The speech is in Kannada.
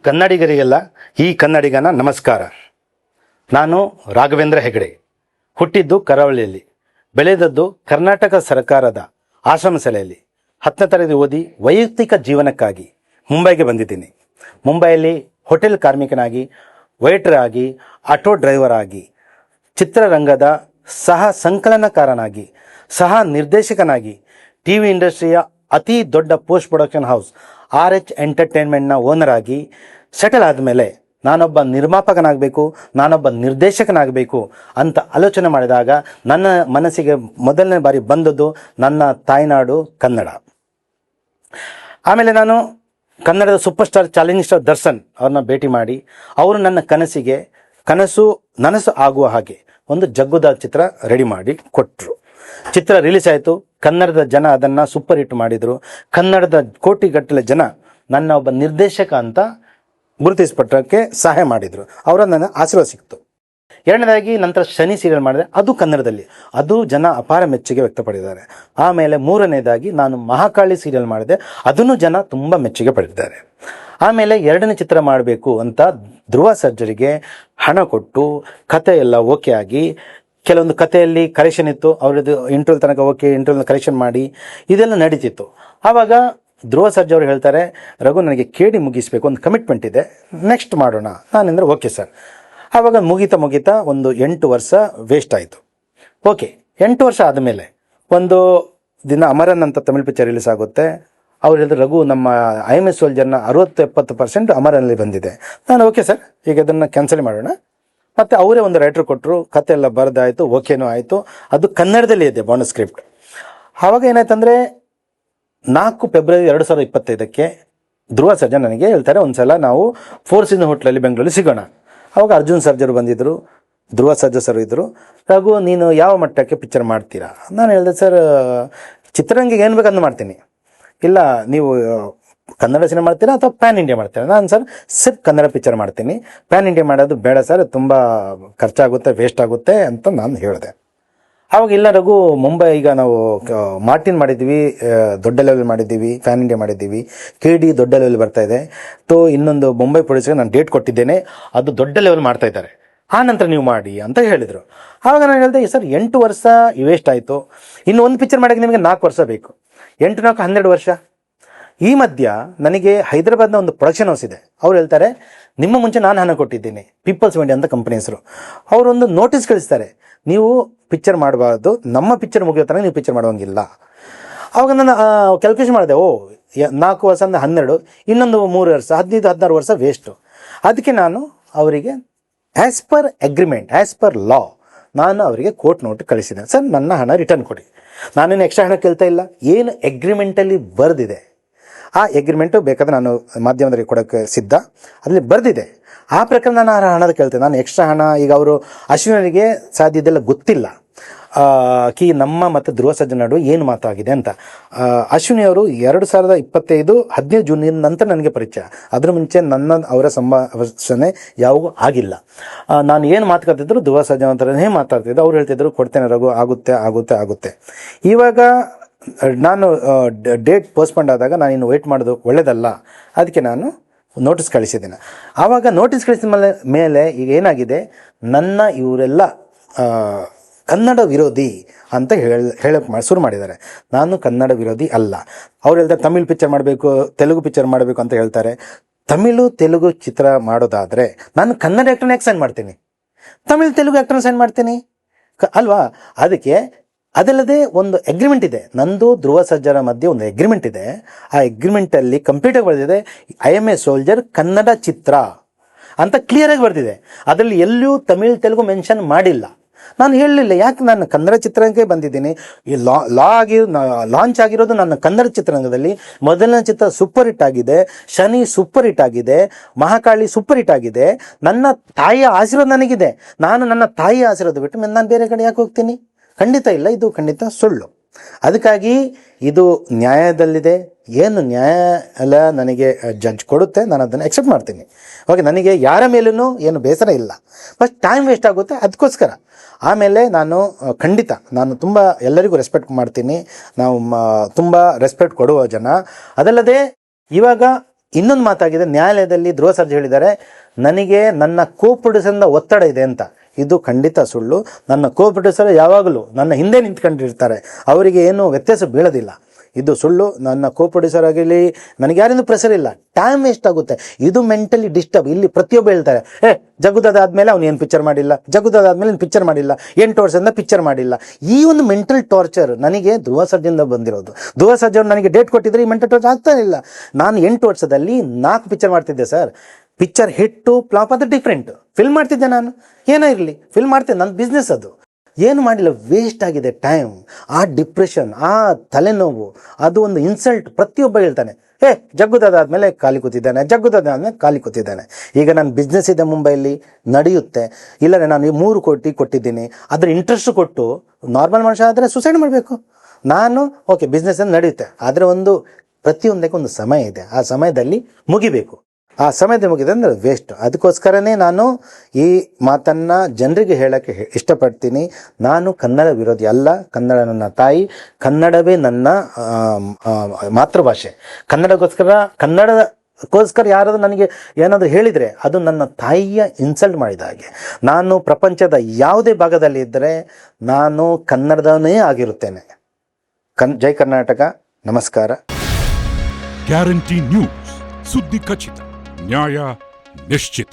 ಕನ್ನಡಿಗರಿಗೆಲ್ಲ ಈ ಕನ್ನಡಿಗನ ನಮಸ್ಕಾರ. ನಾನು ರಾಘವೇಂದ್ರ ಹೆಗಡೆ. ಹುಟ್ಟಿದ್ದು ಕರಾವಳಿಯಲ್ಲಿ, ಬೆಳೆದದ್ದು ಕರ್ನಾಟಕ ಸರ್ಕಾರದ ಆಶ್ರಮ ಶಾಲೆಯಲ್ಲಿ. 10ನೇ ತರಗತಿ ಓದಿ ವೈಯಕ್ತಿಕ ಜೀವನಕ್ಕಾಗಿ ಮುಂಬೈಗೆ ಬಂದಿದ್ದೀನಿ. ಮುಂಬೈಯಲ್ಲಿ ಹೋಟೆಲ್ ಕಾರ್ಮಿಕನಾಗಿ, ವೇಟರ್ ಆಗಿ, ಆಟೋ ಡ್ರೈವರ್ ಆಗಿ, ಚಿತ್ರರಂಗದ ಸಹ ಸಂಕಲನಕಾರನಾಗಿ, ಸಹ ನಿರ್ದೇಶಕನಾಗಿ, ಟಿ ವಿ ಇಂಡಸ್ಟ್ರಿಯ ಅತಿ ದೊಡ್ಡ ಪೋಸ್ಟ್ ಪ್ರೊಡಕ್ಷನ್ ಹೌಸ್ RH ಎಂಟರ್ಟೈನ್ಮೆಂಟ್ನ ಓನರ್ ಆಗಿ ಸೆಟಲ್ ಆದಮೇಲೆ ನಾನೊಬ್ಬ ನಿರ್ಮಾಪಕನಾಗಬೇಕು, ನಾನೊಬ್ಬ ನಿರ್ದೇಶಕನಾಗಬೇಕು ಅಂತ ಆಲೋಚನೆ ಮಾಡಿದಾಗ ನನ್ನ ಮನಸ್ಸಿಗೆ ಮೊದಲನೇ ಬಾರಿ ಬಂದದ್ದು ನನ್ನ ತಾಯ್ನಾಡು ಕನ್ನಡ. ಆಮೇಲೆ ನಾನು ಕನ್ನಡದ super star challenging star Darshan ಅವ್ರನ್ನ ಭೇಟಿ ಮಾಡಿ ಅವರು ನನ್ನ ನನಸು ಆಗುವ ಹಾಗೆ ಒಂದು ಜಗ್ಗುದ ಚಿತ್ರ ರೆಡಿ ಮಾಡಿ ಕೊಟ್ಟರು. ಚಿತ್ರ ರಿಲೀಸ್ ಆಯಿತು. ಕನ್ನಡದ ಜನ ಅದನ್ನು ಸೂಪರ್ ಹಿಟ್ ಮಾಡಿದರು. ಕನ್ನಡದ ಕೋಟಿಗಟ್ಟಲೆ ಜನ ನನ್ನ ಒಬ್ಬ ನಿರ್ದೇಶಕ ಅಂತ ಗುರುತಿಸ್ಪಟ್ಟಕ್ಕೆ ಸಹಾಯ ಮಾಡಿದರು. ಅವರ ನನ್ನ ಆಶೀರ್ವಾದ ಸಿಕ್ತು. ಎರಡನೇದಾಗಿ ನಂತರ ಶನಿ ಸೀರಿಯಲ್ ಮಾಡಿದೆ, ಅದು ಕನ್ನಡದಲ್ಲಿ, ಅದು ಜನ ಅಪಾರ ಮೆಚ್ಚುಗೆ ವ್ಯಕ್ತಪಡಿದ್ದಾರೆ. ಆಮೇಲೆ ಮೂರನೇದಾಗಿ ನಾನು ಮಹಾಕಾಳಿ ಸೀರಿಯಲ್ ಮಾಡಿದೆ, ಅದನ್ನು ಜನ ತುಂಬ ಮೆಚ್ಚುಗೆ ಪಡೆದಿದ್ದಾರೆ. ಆಮೇಲೆ ಎರಡನೇ ಚಿತ್ರ ಮಾಡಬೇಕು ಅಂತ ಧ್ರುವ ಸರ್ಜರಿಗೆ ಹಣ ಕೊಟ್ಟು ಕತೆ ಎಲ್ಲ ಓಕೆ ಆಗಿ, ಕೆಲವೊಂದು ಕಥೆಯಲ್ಲಿ ಕರೆಕ್ಷನ್ ಇತ್ತು, ಅವ್ರದ್ದು ಇಂಟರ್ವ್ಯೂ ತನಕ ಓಕೆ, ಇಂಟರ್ವ್ಯೂನ ಕರೆಕ್ಷನ್ ಮಾಡಿ ಇದೆಲ್ಲ ನಡೀತಿತ್ತು. ಆವಾಗ ಧ್ರುವ ಸರ್ಜ್ ಅವರು ಹೇಳ್ತಾರೆ, ರಘು ನನಗೆ ಕೇಳಿ ಮುಗಿಸ್ಬೇಕು, ಒಂದು ಕಮಿಟ್ಮೆಂಟ್ ಇದೆ, ನೆಕ್ಸ್ಟ್ ಮಾಡೋಣ. ನಾನೆಂದರೆ ಓಕೆ ಸರ್. ಆವಾಗ ಮುಗಿತಾ ಒಂದು 8 ವರ್ಷ ವೇಸ್ಟ್ ಆಯಿತು. ಓಕೆ, 8 ವರ್ಷ ಆದಮೇಲೆ ಒಂದು ದಿನ ಅಮರನ್ ಅಂತ ತಮಿಳ್ ಪಿಕ್ಚರ್ ರಿಲೀಸ್ ಆಗುತ್ತೆ. ಅವ್ರು ಹೇಳಿದ್ರು, ರಘು ನಮ್ಮ IMS ಸೋಲ್ಜರ್ನ 60-70% ಅಮರಲ್ಲಿ ಬಂದಿದೆ. ನಾನು ಓಕೆ ಸರ್, ಈಗ ಅದನ್ನು ಕ್ಯಾನ್ಸಲ್ ಮಾಡೋಣ. ಮತ್ತು ಅವರೇ ಒಂದು ರೈಟರ್ ಕೊಟ್ಟರು, ಕತೆ ಎಲ್ಲ ಬರೆದಾಯಿತು, ಓಕೆನೂ ಆಯಿತು. ಅದು ಕನ್ನಡದಲ್ಲಿ ಇದೆ ಬೋನಸ್ ಸ್ಕ್ರಿಪ್ಟ್. ಆವಾಗ ಏನಾಯ್ತಂದರೆ 4 ಫೆಬ್ರವರಿ 2025 ಧ್ರುವ ಸರ್ಜಾ ನನಗೆ ಹೇಳ್ತಾರೆ, ಒಂದು ಸಲ ನಾವು 4 ಸೀಸನ್ ಹೋಟ್ಲಲ್ಲಿ ಬೆಂಗಳೂರಲ್ಲಿ ಸಿಗೋಣ. ಆವಾಗ ಅರ್ಜುನ್ ಸರ್ಜರು ಬಂದಿದ್ದರು, ಧ್ರುವ ಸರ್ಜಾ ಸರ್ ಇದ್ದರು. ರಘು ನೀನು ಯಾವ ಮಟ್ಟಕ್ಕೆ ಪಿಕ್ಚರ್ ಮಾಡ್ತೀರಾ? ನಾನು ಹೇಳಿದೆ, ಸರ್ ಚಿತ್ರರಂಗಿಗೆ ಏನು ಬೇಕಂದು ಮಾಡ್ತೀನಿ. ಇಲ್ಲ ನೀವು ಕನ್ನಡ ಸಿನಿಮಾ ಮಾಡ್ತೀರಾ ಅಥವಾ ಪ್ಯಾನ್ ಇಂಡಿಯಾ ಮಾಡ್ತೀರಾ? ನಾನು ಸರ್ ಕನ್ನಡ ಪಿಕ್ಚರ್ ಮಾಡ್ತೀನಿ, ಪ್ಯಾನ್ ಇಂಡಿಯಾ ಮಾಡೋದು ಬೇಡ ಸರ್, ತುಂಬ ಖರ್ಚಾಗುತ್ತೆ, ವೇಸ್ಟ್ ಆಗುತ್ತೆ ಅಂತ ನಾನು ಹೇಳಿದೆ. ಆವಾಗ ಇಲ್ಲ ರಘು, ಮುಂಬೈ ಈಗ ನಾವು ಮಾರ್ಟಿನ್ ಮಾಡಿದ್ದೀವಿ, ದೊಡ್ಡ ಲೆವೆಲ್ ಮಾಡಿದ್ದೀವಿ, ಪ್ಯಾನ್ ಇಂಡಿಯಾ ಮಾಡಿದ್ದೀವಿ, KD ದೊಡ್ಡ ಲೆವೆಲ್ ಬರ್ತಾ ಇದೆ, ಇನ್ನೊಂದು ಮುಂಬೈ ಪ್ರೊಡ್ಯೂಸರ್ಗೆ ನಾನು ಡೇಟ್ ಕೊಟ್ಟಿದ್ದೇನೆ, ಅದು ದೊಡ್ಡ ಲೆವೆಲ್ ಮಾಡ್ತಾ ಇದ್ದಾರೆ, ಆ ನಂತರ ನೀವು ಮಾಡಿ ಅಂತ ಹೇಳಿದರು. ಆವಾಗ ನಾನು ಹೇಳಿದೆ, ಸರ್ 8 ವರ್ಷ ವೇಸ್ಟ್ ಆಯಿತು, ಇನ್ನು ಒಂದು ಪಿಕ್ಚರ್ ಮಾಡೋಕ್ಕೆ ನಿಮಗೆ 4 ವರ್ಷ ಬೇಕು, 8 4 12 ವರ್ಷ. ಈ ಮಧ್ಯ ನನಗೆ ಹೈದರಾಬಾದ್ನ ಒಂದು ಪ್ರೊಡಕ್ಷನ್ ಹೌಸ್ ಇದೆ. ಅವ್ರು ಹೇಳ್ತಾರೆ, ನಿಮ್ಮ ಮುಂಚೆ ನಾನು ಹಣ ಕೊಟ್ಟಿದ್ದೀನಿ, ಪೀಪಲ್ಸ್ ಮೆಂಡಿ ಅಂತ ಕಂಪನಿ ಹೆಸರು. ಅವರೊಂದು ನೋಟಿಸ್ ಕಳಿಸ್ತಾರೆ, ನೀವು ಪಿಕ್ಚರ್ ಮಾಡಬಾರ್ದು, ನಮ್ಮ ಪಿಕ್ಚರ್ ಮುಗಿಯೋ ತನಕ ನೀವು ಪಿಕ್ಚರ್ ಮಾಡುವಂಗಿಲ್ಲ. ಆವಾಗ ನಾನು ಕ್ಯಾಲ್ಕುಲೇಷನ್ ಮಾಡಿದೆ, 4 ವರ್ಷ ಅಂದರೆ 12, ಇನ್ನೊಂದು 3 ವರ್ಷ, 15-16 ವರ್ಷ ವೇಸ್ಟು. ಅದಕ್ಕೆ ನಾನು ಅವರಿಗೆ ಆ್ಯಸ್ ಪರ್ ಲಾ ನಾನು ಅವರಿಗೆ ಕೋರ್ಟ್ ನೋಟ್ ಕಳಿಸಿದೆ, ಸರ್ ನನ್ನ ಹಣ ರಿಟರ್ನ್ ಕೊಡಿ, ನಾನೇನು ಎಕ್ಸ್ಟ್ರಾ ಹಣ ಕೇಳ್ತಾ ಇಲ್ಲ, ಏನು ಎಗ್ರಿಮೆಂಟಲ್ಲಿ ಬರೆದಿದೆ ಆ ಎಗ್ರಿಮೆಂಟು ಬೇಕಾದ್ರೆ ನಾನು ಮಾಧ್ಯಮದಲ್ಲಿ ಕೊಡೋಕ್ಕೆ ಸಿದ್ಧ, ಅದರಲ್ಲಿ ಬರೆದಿದೆ, ಆ ಪ್ರಕಾರ ನಾನು ಹಣದ ಕೇಳ್ತೇನೆ. ನಾನು ಎಕ್ಸ್ಟ್ರಾ ಹಣ, ಈಗ ಅವರು ಅಶ್ವಿನಿಗೆ ಸಾಧ್ಯ ಇದೆಲ್ಲ ಗೊತ್ತಿಲ್ಲ, ನಮ್ಮ ಮತ್ತು ಧ್ರುವ ಸರ್ಜಾ ನಡುವೆ ಏನು ಮಾತಾಗಿದೆ ಅಂತ. ಅಶ್ವಿನಿ ಅವರು 2025 15 ಜೂನ್ ನಂತರ ನನಗೆ ಪರಿಚಯ, ಅದರ ಮುಂಚೆ ಅವರ ಸಂಭಾಷಣೆ ಯಾವಾಗೂ ಆಗಿಲ್ಲ. ನಾನು ಏನು ಮಾತುಕತಿದ್ರು ಧ್ರುವ ಸರ್ಜಾ ಅಂತಲೇ ಮಾತಾಡ್ತಿದ್ದೆ. ಅವ್ರು ಹೇಳ್ತಿದ್ರು, ಕೊಡ್ತೇನೆ ರಘು, ಆಗುತ್ತೆ. ಇವಾಗ ನಾನು ಡೇಟ್ ಪೋಸ್ಟ್ಪೋಂಡ್ ಆದಾಗ ನಾನು ಇನ್ನು ವೆಯ್ಟ್ ಮಾಡೋದು ಒಳ್ಳೆಯದಲ್ಲ, ಅದಕ್ಕೆ ನಾನು ನೋಟಿಸ್ ಕಳಿಸಿದ್ದೇನೆ. ಆವಾಗ ನೋಟಿಸ್ ಕಳಿಸಿದ ಮೇಲೆ ಈಗ ಏನಾಗಿದೆ, ನನ್ನ ಇವರೆಲ್ಲ ಕನ್ನಡ ವಿರೋಧಿ ಅಂತ ಹೇಳಕ್ಕೆ ಶುರು ಮಾಡಿದ್ದಾರೆ. ನಾನು ಕನ್ನಡ ವಿರೋಧಿ ಅಲ್ಲ. ಅವ್ರು ಹೇಳ್ತಾರೆ ತಮಿಳ್ ಪಿಕ್ಚರ್ ಮಾಡಬೇಕು, ತೆಲುಗು ಪಿಕ್ಚರ್ ಮಾಡಬೇಕು ಅಂತ ಹೇಳ್ತಾರೆ. ತೆಲುಗು ಚಿತ್ರ ಮಾಡೋದಾದರೆ ನಾನು ಕನ್ನಡ ಆ್ಯಕ್ಟರ್ನ ಯಾಕೆ ಸೈನ್ ಮಾಡ್ತೀನಿ, ತೆಲುಗು ಆ್ಯಕ್ಟರ್ನ ಸೈನ್ ಮಾಡ್ತೀನಿ ಅಲ್ವಾ? ಅದಕ್ಕೆ ಅದಲ್ಲದೆ ಒಂದು ಅಗ್ರಿಮೆಂಟ್ ಇದೆ, ನಂದು ಧ್ರುವ ಸರ್ಜಾರ ಮಧ್ಯೆ ಒಂದು ಅಗ್ರಿಮೆಂಟ್ ಇದೆ. ಆ ಅಗ್ರಿಮೆಂಟಲ್ಲಿ ಕಂಪ್ಲೀಟಾಗಿ ಬರೆದಿದೆ, IMS ಸೋಲ್ಜರ್ ಕನ್ನಡ ಚಿತ್ರ ಅಂತ ಕ್ಲಿಯರಾಗಿ ಬರೆದಿದೆ. ಅದರಲ್ಲಿ ಎಲ್ಲೂ ತೆಲುಗು ಮೆನ್ಷನ್ ಮಾಡಿಲ್ಲ. ನಾನು ಹೇಳಲಿಲ್ಲ, ಯಾಕೆ ನಾನು ಕನ್ನಡ ಚಿತ್ರರಂಗಕ್ಕೆ ಬಂದಿದ್ದೀನಿ. ಈ ಲಾಂಚ್ ಆಗಿರೋದು ನನ್ನ ಕನ್ನಡ ಚಿತ್ರರಂಗದಲ್ಲಿ. ಮೊದಲನೇ ಚಿತ್ರ ಸೂಪರ್ ಹಿಟ್ ಆಗಿದೆ, ಶನಿ ಸೂಪರ್ ಹಿಟ್ ಆಗಿದೆ, ಮಹಾಕಾಳಿ ಸೂಪರ್ ಹಿಟ್ ಆಗಿದೆ. ನನ್ನ ತಾಯಿಯ ಆಶೀರ್ವಾದ ನನಗಿದೆ. ನಾನು ನನ್ನ ತಾಯಿಯ ಆಶೀರ್ವಾದ ಬಿಟ್ಟು ನಾನು ಬೇರೆ ಕಡೆ ಯಾಕೆ ಹೋಗ್ತೀನಿ? ಖಂಡಿತ ಇಲ್ಲ, ಇದು ಖಂಡಿತ ಸುಳ್ಳು. ಅದಕ್ಕಾಗಿ ಇದು ನ್ಯಾಯದಲ್ಲಿದೆ. ಏನು ನ್ಯಾಯಾಲಯ ನನಗೆ ಜಡ್ಜ್ ಕೊಡುತ್ತೆ, ನಾನು ಅದನ್ನು ಎಕ್ಸೆಪ್ಟ್ ಮಾಡ್ತೀನಿ. ಓಕೆ, ನನಗೆ ಯಾರ ಮೇಲೂ ಏನು ಬೇಸರ ಇಲ್ಲ, ಬಟ್ ಟೈಮ್ ವೇಸ್ಟ್ ಆಗುತ್ತೆ, ಅದಕ್ಕೋಸ್ಕರ. ಆಮೇಲೆ ಖಂಡಿತ ನಾನು ತುಂಬ ಎಲ್ಲರಿಗೂ ರೆಸ್ಪೆಕ್ಟ್ ಮಾಡ್ತೀನಿ. ನಾವು ತುಂಬ ರೆಸ್ಪೆಕ್ಟ್ ಕೊಡುವ ಜನ. ಅದಲ್ಲದೆ ಇವಾಗ ಇನ್ನೊಂದು ಮಾತಾಗಿದೆ, ನ್ಯಾಯಾಲಯದಲ್ಲಿ ಧ್ರುವ ಸರ್ಜಾ ಹೇಳಿದ್ದಾರೆ ನನಗೆ ನನ್ನ ಕೋ ಪ್ರೊಡ್ಯೂಸರಿಂದ ಒತ್ತಡ ಇದೆ ಅಂತ. ಇದು ಖಂಡಿತ ಸುಳ್ಳು. ನನ್ನ ಕೋ ಪ್ರೊಡ್ಯೂಸರ್ ಯಾವಾಗಲೂ ನನ್ನ ಹಿಂದೆ ನಿಂತ್ಕೊಂಡಿರ್ತಾರೆ, ಅವರಿಗೆ ಏನು ವ್ಯತ್ಯಾಸ ಬೀಳೋದಿಲ್ಲ. ಇದು ಸುಳ್ಳು. ನನ್ನ ಕೋ ಪ್ರೊಡ್ಯೂಸರ್ ಆಗಿರಲಿ, ನನಗೆ ಯಾರಿಂದ ಪ್ರೆಷರ್ ಇಲ್ಲ. ಟೈಮ್ ವೇಸ್ಟ್ ಆಗುತ್ತೆ, ಇದು ಮೆಂಟಲಿ ಡಿಸ್ಟರ್ಬ್. ಇಲ್ಲಿ ಪ್ರತಿಯೊಬ್ಬ ಹೇಳ್ತಾರೆ ಜಗ್ಗುದಾದ್ಮೇಲೆ ಅವ್ನು ಏನು ಪಿಕ್ಚರ್ ಮಾಡಿಲ್ಲ, ಜಗ್ಗುದಾದ್ಮೇಲೆ ಪಿಕ್ಚರ್ ಮಾಡಿಲ್ಲ, 8 ವರ್ಷದಿಂದ ಪಿಕ್ಚರ್ ಮಾಡಿಲ್ಲ. ಈ ಒಂದು ಮೆಂಟಲ್ ಟಾರ್ಚರ್ ನನಗೆ ಧ್ರುವ ಸರ್ಜಾದಿಂದ ಬಂದಿರೋದು. ಧ್ರುವ ಸರ್ಜಾ ನನಗೆ ಡೇಟ್ ಕೊಟ್ಟಿದ್ರೆ ಈ ಮೆಂಟಲ್ ಟಾರ್ಚರ್ ಆಗ್ತಾ ಇಲ್ಲ. ನಾನು 8 ವರ್ಷದಲ್ಲಿ 4 ಪಿಕ್ಚರ್ ಮಾಡ್ತಿದ್ದೆ ಸರ್. ಪಿಕ್ಚರ್ ಹಿಟ್ಟು ಫ್ಲಾಪ್ ಅದು ಡಿಫ್ರೆಂಟ್. ಫಿಲ್ಮ್ ಮಾಡ್ತಿದ್ದೆ ನಾನು, ಏನೋ ಇರಲಿ ಫಿಲ್ಮ್ ಮಾಡ್ತಿದ್ದೆ, ನನ್ನ ಬಿಸ್ನೆಸ್ ಅದು. ಏನು ಮಾಡಿಲ್ಲ, ವೇಸ್ಟ್ ಆಗಿದೆ ಟೈಮ್. ಆ ಡಿಪ್ರೆಷನ್, ಆ ತಲೆನೋವು, ಅದು ಒಂದು ಇನ್ಸಲ್ಟ್. ಪ್ರತಿಯೊಬ್ಬ ಹೇಳ್ತಾನೆ ಜಗ್ಗುದಾದ್ಮೇಲೆ ಖಾಲಿ ಕೂತಿದ್ದಾನೆ, ಜಗ್ಗುದಾದ್ಮೇಲೆ ಖಾಲಿ ಕೂತಿದ್ದಾನೆ. ಈಗ ನನ್ನ ಬಿಸ್ನೆಸ್ ಇದೆ ಮುಂಬೈಲಿ, ನಡೆಯುತ್ತೆ. ಇಲ್ಲರೆ ನಾನು 3 ಕೋಟಿ ಕೊಟ್ಟಿದ್ದೀನಿ, ಅದ್ರ ಇಂಟ್ರೆಸ್ಟ್ ಕೊಟ್ಟು ನಾರ್ಮಲ್ ಮನುಷ್ಯ ಆದರೆ ಸುಸೈಡ್ ಮಾಡಬೇಕು. ನಾನು ಓಕೆ ಬಿಸ್ನೆಸ್ ನಡೆಯುತ್ತೆ, ಆದರೆ ಒಂದು ಪ್ರತಿಯೊಂದಕ್ಕೆ ಒಂದು ಸಮಯ ಇದೆ, ಆ ಸಮಯದಲ್ಲಿ ಮುಗಿಬೇಕು. ಆ ಸಮಯದ ಮುಗಿದೆ ಅಂದರೆ ವೇಸ್ಟ್. ಅದಕ್ಕೋಸ್ಕರನೇ ನಾನು ಈ ಮಾತನ್ನು ಜನರಿಗೆ ಹೇಳೋಕ್ಕೆ ಇಷ್ಟಪಡ್ತೀನಿ. ನಾನು ಕನ್ನಡ ವಿರೋಧಿ ಅಲ್ಲ. ಕನ್ನಡ ನನ್ನ ತಾಯಿ, ಕನ್ನಡವೇ ನನ್ನ ಮಾತೃಭಾಷೆ. ಕನ್ನಡಕ್ಕೋಸ್ಕರ ಯಾರಾದರೂ ನನಗೆ ಏನಾದರೂ ಹೇಳಿದರೆ ಅದು ನನ್ನ ತಾಯಿಯ ಇನ್ಸಲ್ಟ್ ಮಾಡಿದ ಹಾಗೆ. ನಾನು ಪ್ರಪಂಚದ ಯಾವುದೇ ಭಾಗದಲ್ಲಿ ಇದ್ದರೆ ನಾನು ಕನ್ನಡದವನೇ ಆಗಿರುತ್ತೇನೆ. ಜೈ ಕರ್ನಾಟಕ. ನಮಸ್ಕಾರ. ಗ್ಯಾರಂಟಿ ನ್ಯೂಸ್, ಸುದ್ದಿ ಖಚಿತ, ನ್ಯಾಯ ನಿಶ್ಚಿತ.